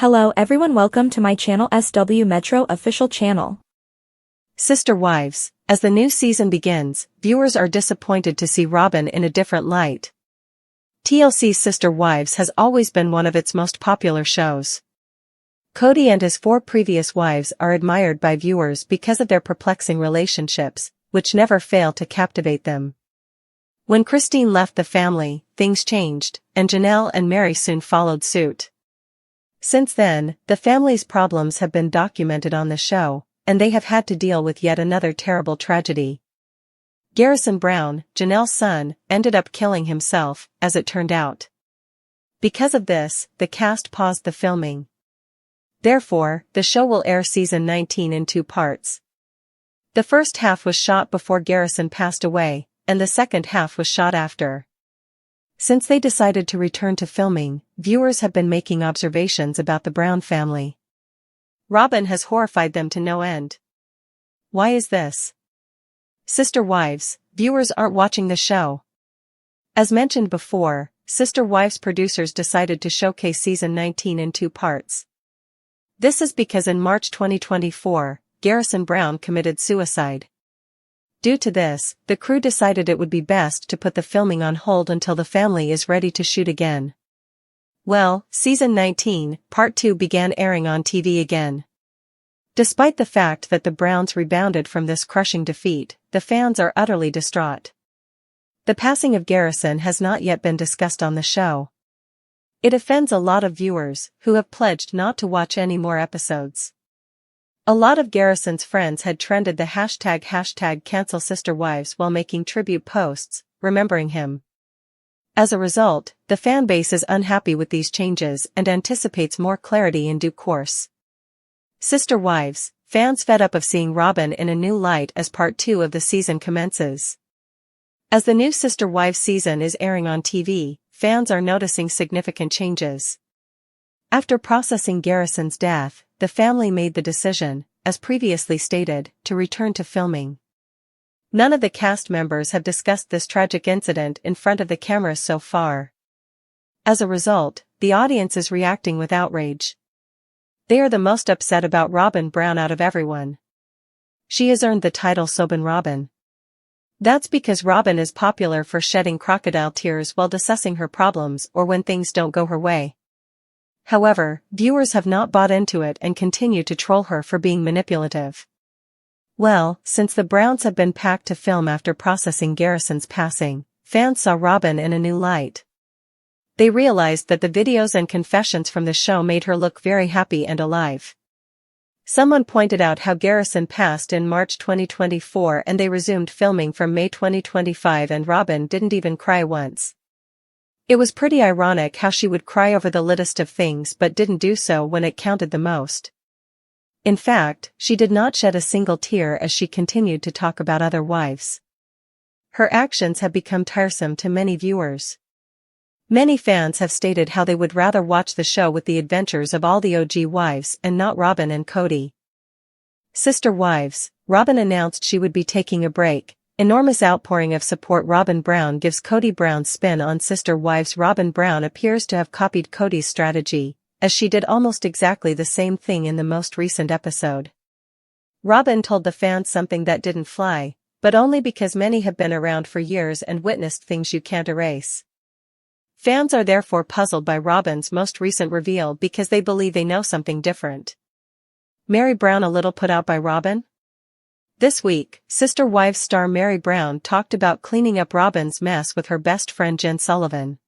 Hello everyone, welcome to my channel SW Metro official channel. Sister Wives. As the new season begins, viewers are disappointed to see Robyn in a different light. TLC's Sister Wives has always been one of its most popular shows. Kody and his 4 previous wives are admired by viewers because of their perplexing relationships, which never fail to captivate them. When Christine left the family, things changed, and Janelle and Mary soon followed suit. Since then, the family's problems have been documented on the show, and they have had to deal with yet another terrible tragedy. Garrison Brown, Janelle's son, ended up killing himself, as it turned out. Because of this, the cast paused the filming. Therefore, the show will air season 19 in 2 parts. The first half was shot before Garrison passed away, and the second half was shot after. Since they decided to return to filming, viewers have been making observations about the Brown family. Robyn has horrified them to no end. Why is this? Sister Wives, viewers aren't watching the show. As mentioned before, Sister Wives producers decided to showcase season 19 in 2 parts. This is because in March 2024, Garrison Brown committed suicide. Due to this, the crew decided it would be best to put the filming on hold until the family is ready to shoot again. Well, season 19, part 2 began airing on TV again. Despite the fact that the Browns rebounded from this crushing defeat, the fans are utterly distraught. The passing of Garrison has not yet been discussed on the show. It offends a lot of viewers, who have pledged not to watch any more episodes. A lot of Garrison's friends had trended the hashtag #CancelSisterWives while making tribute posts, remembering him. As a result, the fan base is unhappy with these changes and anticipates more clarity in due course. Sister Wives, fans fed up of seeing Robyn in a new light as part 2 of the season commences. As the new Sister Wives season is airing on TV, fans are noticing significant changes. After processing Garrison's death, the family made the decision, as previously stated, to return to filming. None of the cast members have discussed this tragic incident in front of the cameras so far. As a result, the audience is reacting with outrage. They are the most upset about Robyn Brown out of everyone. She has earned the title Sobbin' Robyn. That's because Robyn is popular for shedding crocodile tears while discussing her problems or when things don't go her way. However, viewers have not bought into it and continue to troll her for being manipulative. Well, since the Browns have been packed to film after processing Garrison's passing, fans saw Robyn in a new light. They realized that the videos and confessions from the show made her look very happy and alive. Someone pointed out how Garrison passed in March 2024 and they resumed filming from May 2025 and Robyn didn't even cry once. It was pretty ironic how she would cry over the littlest of things but didn't do so when it counted the most. In fact, she did not shed a single tear as she continued to talk about other wives. Her actions have become tiresome to many viewers. Many fans have stated how they would rather watch the show with the adventures of all the OG wives and not Robyn and Kody. Sister Wives, Robyn announced she would be taking a break. Enormous outpouring of support. Robyn Brown gives Kody Brown's spin on Sister Wives. Robyn Brown appears to have copied Kody's strategy, as she did almost exactly the same thing in the most recent episode. Robyn told the fans something that didn't fly, but only because many have been around for years and witnessed things you can't erase. Fans are therefore puzzled by Robyn's most recent reveal because they believe they know something different. Mary Brown a little put out by Robyn? This week, Sister Wives star Mary Brown talked about cleaning up Robyn's mess with her best friend Jen Sullivan.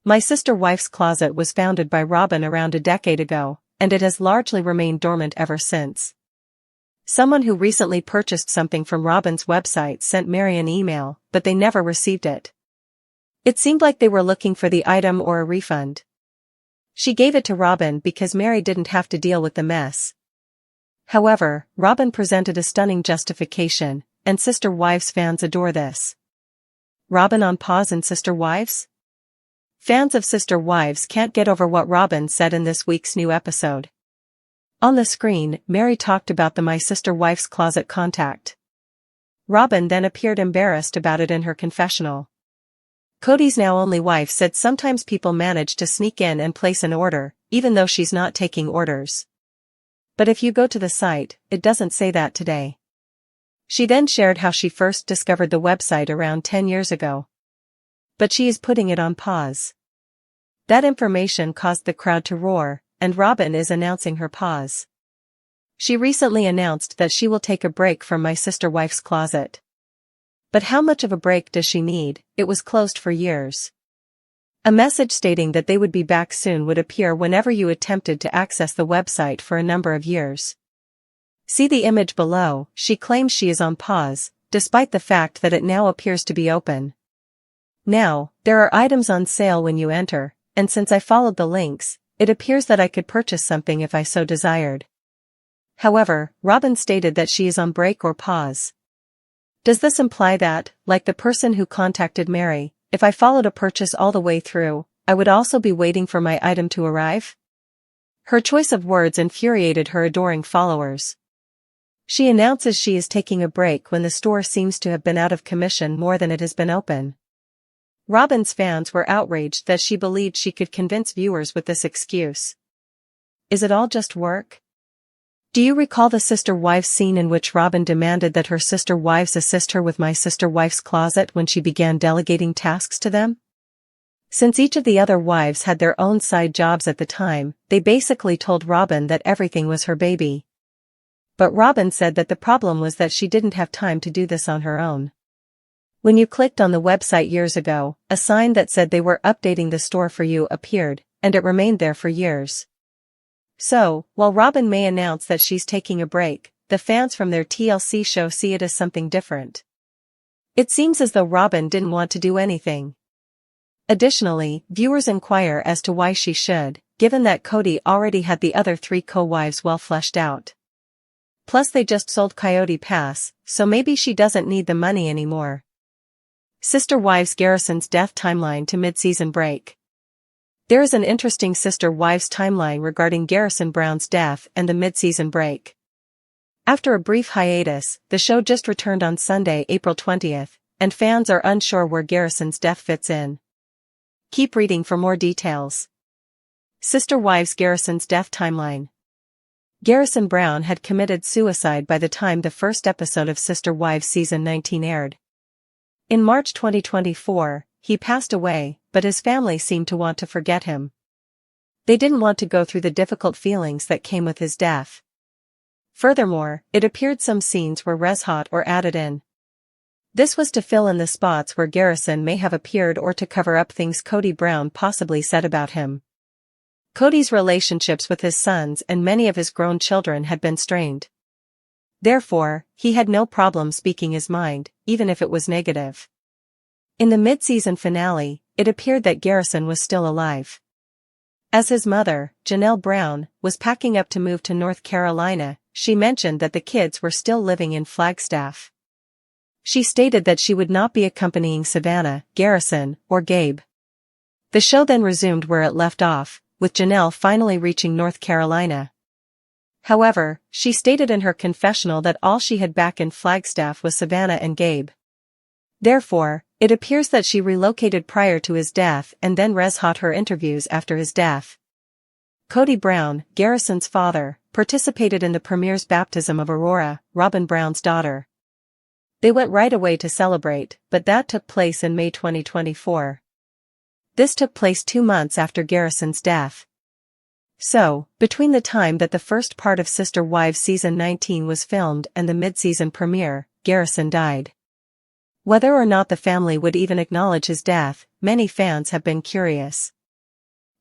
My Sister Wife's closet was founded by Robyn around a decade ago, and it has largely remained dormant ever since. Someone who recently purchased something from Robyn's website sent Mary an email, but they never received it. It seemed like they were looking for the item or a refund. She gave it to Robyn because Mary didn't have to deal with the mess. However, Robyn presented a stunning justification, and Sister Wives fans adore this. Robyn on pause in Sister Wives? Fans of Sister Wives can't get over what Robyn said in this week's new episode. On the screen, Mary talked about the My Sister Wife's closet contact. Robyn then appeared embarrassed about it in her confessional. Kody's now only wife said sometimes people manage to sneak in and place an order, even though she's not taking orders. But if you go to the site, it doesn't say that today. She then shared how she first discovered the website around 10 years ago. But she is putting it on pause. That information caused the crowd to roar, and Robyn is announcing her pause. She recently announced that she will take a break from My Sister Wife's closet. But how much of a break does she need? It was closed for years. A message stating that they would be back soon would appear whenever you attempted to access the website for a number of years. See the image below. She claims she is on pause, despite the fact that it now appears to be open. Now, there are items on sale when you enter, and since I followed the links, it appears that I could purchase something if I so desired. However, Robyn stated that she is on break or pause. Does this imply that, like the person who contacted Mary, if I followed a purchase all the way through, I would also be waiting for my item to arrive? Her choice of words infuriated her adoring followers. She announces she is taking a break when the store seems to have been out of commission more than it has been open. Robyn's fans were outraged that she believed she could convince viewers with this excuse. Is it all just work? Do you recall the sister wives scene in which Robyn demanded that her sister wives assist her with My Sister Wife's closet when she began delegating tasks to them? Since each of the other wives had their own side jobs at the time, they basically told Robyn that everything was her baby. But Robyn said that the problem was that she didn't have time to do this on her own. When you clicked on the website years ago, a sign that said they were updating the store for you appeared, and it remained there for years. So, while Robyn may announce that she's taking a break, the fans from their TLC show see it as something different. It seems as though Robyn didn't want to do anything. Additionally, viewers inquire as to why she should, given that Kody already had the other 3 co-wives well fleshed out. Plus they just sold Coyote Pass, so maybe she doesn't need the money anymore. Sister Wives Garrison's death timeline to mid-season break. There is an interesting Sister Wives timeline regarding Garrison Brown's death and the mid-season break. After a brief hiatus, the show just returned on Sunday, April 20th, and fans are unsure where Garrison's death fits in. Keep reading for more details. Sister Wives Garrison's death timeline. Garrison Brown had committed suicide by the time the first episode of Sister Wives Season 19 aired. In March 2024, he passed away, but his family seemed to want to forget him. They didn't want to go through the difficult feelings that came with his death. Furthermore, it appeared some scenes were reshot or added in. This was to fill in the spots where Garrison may have appeared or to cover up things Kody Brown possibly said about him. Kody's relationships with his sons and many of his grown children had been strained. Therefore, he had no problem speaking his mind, even if it was negative. In the mid-season finale, it appeared that Garrison was still alive. As his mother, Janelle Brown, was packing up to move to North Carolina, she mentioned that the kids were still living in Flagstaff. She stated that she would not be accompanying Savannah, Garrison, or Gabe. The show then resumed where it left off, with Janelle finally reaching North Carolina. However, she stated in her confessional that all she had back in Flagstaff was Savannah and Gabe. Therefore, it appears that she relocated prior to his death and then reshot her interviews after his death. Kody Brown, Garrison's father, participated in the premier's baptism of Aurora, Robyn Brown's daughter. They went right away to celebrate, but that took place in May 2024. This took place 2 months after Garrison's death. So, between the time that the first part of Sister Wives Season 19 was filmed and the mid-season premiere, Garrison died. Whether or not the family would even acknowledge his death, many fans have been curious.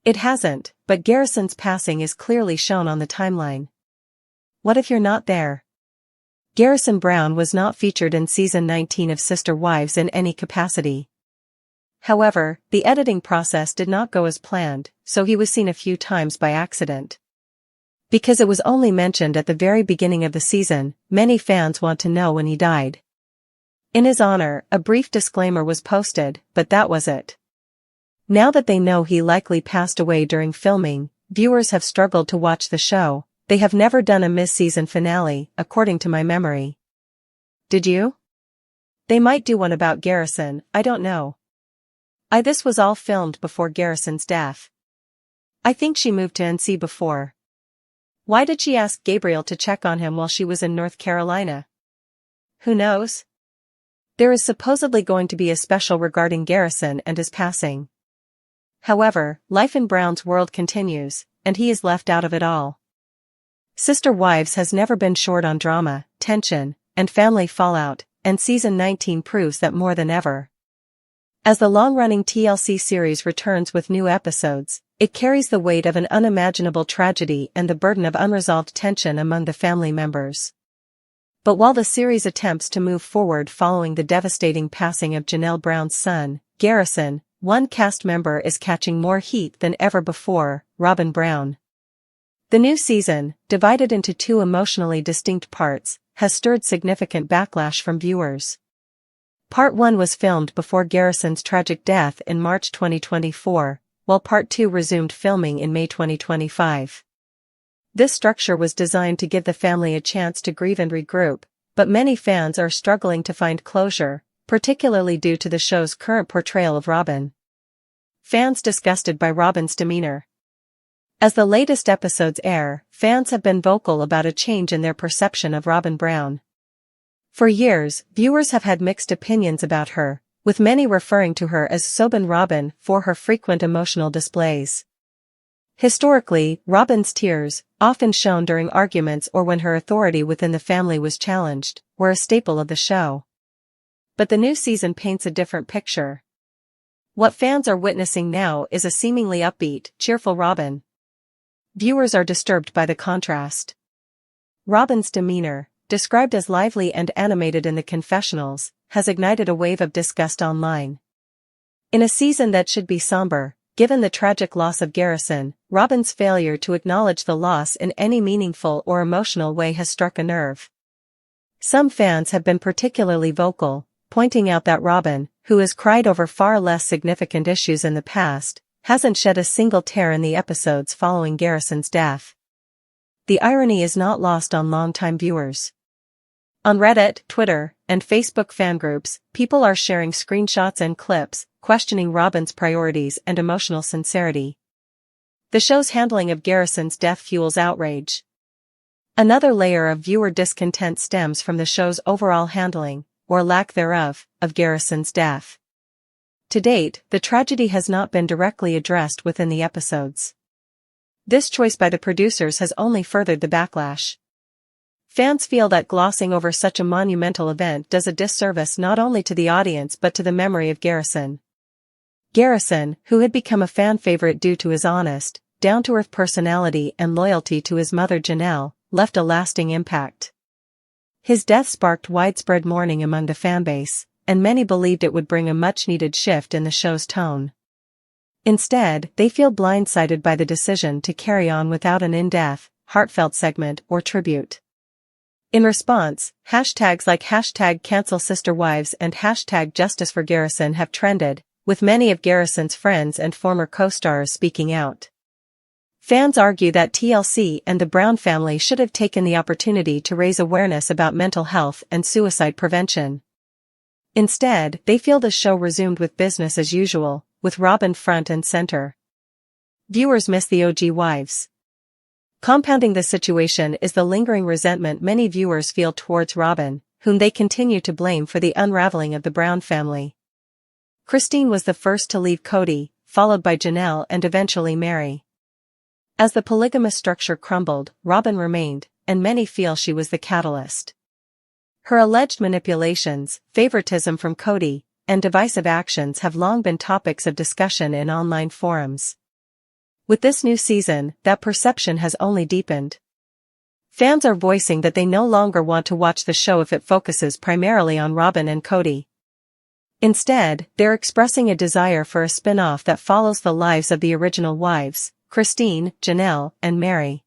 It hasn't, but Garrison's passing is clearly shown on the timeline. What if you're not there? Garrison Brown was not featured in Season 19 of Sister Wives in any capacity. However, the editing process did not go as planned, so he was seen a few times by accident. Because it was only mentioned at the very beginning of the season, many fans want to know when he died. In his honor, a brief disclaimer was posted, but that was it. Now that they know he likely passed away during filming, viewers have struggled to watch the show. They have never done a mid-season finale, according to my memory. Did you? They might do one about Garrison, I don't know. This was all filmed before Garrison's death. I think she moved to NC before. Why did she ask Gabriel to check on him while she was in North Carolina? Who knows? There is supposedly going to be a special regarding Garrison and his passing. However, life in Brown's world continues, and he is left out of it all. Sister Wives has never been short on drama, tension, and family fallout, and season 19 proves that more than ever. As the long-running TLC series returns with new episodes, it carries the weight of an unimaginable tragedy and the burden of unresolved tension among the family members. But while the series attempts to move forward following the devastating passing of Janelle Brown's son, Garrison, one cast member is catching more heat than ever before, Robyn Brown. The new season, divided into two emotionally distinct parts, has stirred significant backlash from viewers. Part 1 was filmed before Garrison's tragic death in March 2024, while Part 2 resumed filming in May 2025. This structure was designed to give the family a chance to grieve and regroup, but many fans are struggling to find closure, particularly due to the show's current portrayal of Robyn. Fans disgusted by Robyn's demeanor. As the latest episodes air, fans have been vocal about a change in their perception of Robyn Brown. For years, viewers have had mixed opinions about her, with many referring to her as Sobin Robyn for her frequent emotional displays. Historically, Robyn's tears, often shown during arguments or when her authority within the family was challenged, were a staple of the show. But the new season paints a different picture. What fans are witnessing now is a seemingly upbeat, cheerful Robyn. Viewers are disturbed by the contrast. Robyn's demeanor, described as lively and animated in the confessionals, has ignited a wave of disgust online. In a season that should be somber, given the tragic loss of Garrison, Robyn's failure to acknowledge the loss in any meaningful or emotional way has struck a nerve. Some fans have been particularly vocal, pointing out that Robyn, who has cried over far less significant issues in the past, hasn't shed a single tear in the episodes following Garrison's death. The irony is not lost on longtime viewers. On Reddit, Twitter, and Facebook fan groups, people are sharing screenshots and clips, questioning Robyn's priorities and emotional sincerity. The show's handling of Garrison's death fuels outrage. Another layer of viewer discontent stems from the show's overall handling, or lack thereof, of Garrison's death. To date, the tragedy has not been directly addressed within the episodes. This choice by the producers has only furthered the backlash. Fans feel that glossing over such a monumental event does a disservice not only to the audience but to the memory of Garrison. Garrison, who had become a fan favorite due to his honest, down-to-earth personality and loyalty to his mother Janelle, left a lasting impact. His death sparked widespread mourning among the fanbase, and many believed it would bring a much-needed shift in the show's tone. Instead, they feel blindsided by the decision to carry on without an in-depth, heartfelt segment or tribute. In response, hashtags like #CancelSisterWives and #JusticeForGarrison have trended, with many of Garrison's friends and former co-stars speaking out. Fans argue that TLC and the Brown family should have taken the opportunity to raise awareness about mental health and suicide prevention. Instead, they feel the show resumed with business as usual, with Robyn front and center. Viewers miss the OG wives. Compounding the situation is the lingering resentment many viewers feel towards Robyn, whom they continue to blame for the unraveling of the Brown family. Christine was the first to leave Kody, followed by Janelle and eventually Mary. As the polygamous structure crumbled, Robyn remained, and many feel she was the catalyst. Her alleged manipulations, favoritism from Kody, and divisive actions have long been topics of discussion in online forums. With this new season, that perception has only deepened. Fans are voicing that they no longer want to watch the show if it focuses primarily on Robyn and Kody. Instead, they're expressing a desire for a spin-off that follows the lives of the original wives, Christine, Janelle, and Mary.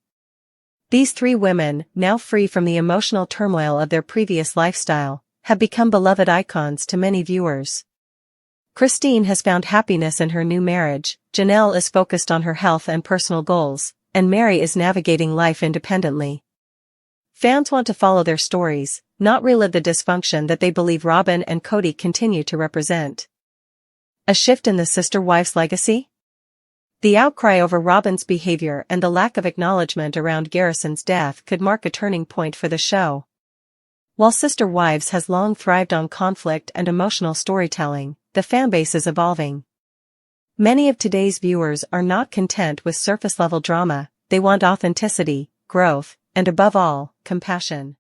These three women, now free from the emotional turmoil of their previous lifestyle, have become beloved icons to many viewers. Christine has found happiness in her new marriage, Janelle is focused on her health and personal goals, and Mary is navigating life independently. Fans want to follow their stories, not relive the dysfunction that they believe Robyn and Kody continue to represent. A shift in the sister-wife's legacy? The outcry over Robyn's behavior and the lack of acknowledgement around Garrison's death could mark a turning point for the show. While Sister Wives has long thrived on conflict and emotional storytelling, the fanbase is evolving. Many of today's viewers are not content with surface-level drama, they want authenticity, growth, and above all, compassion.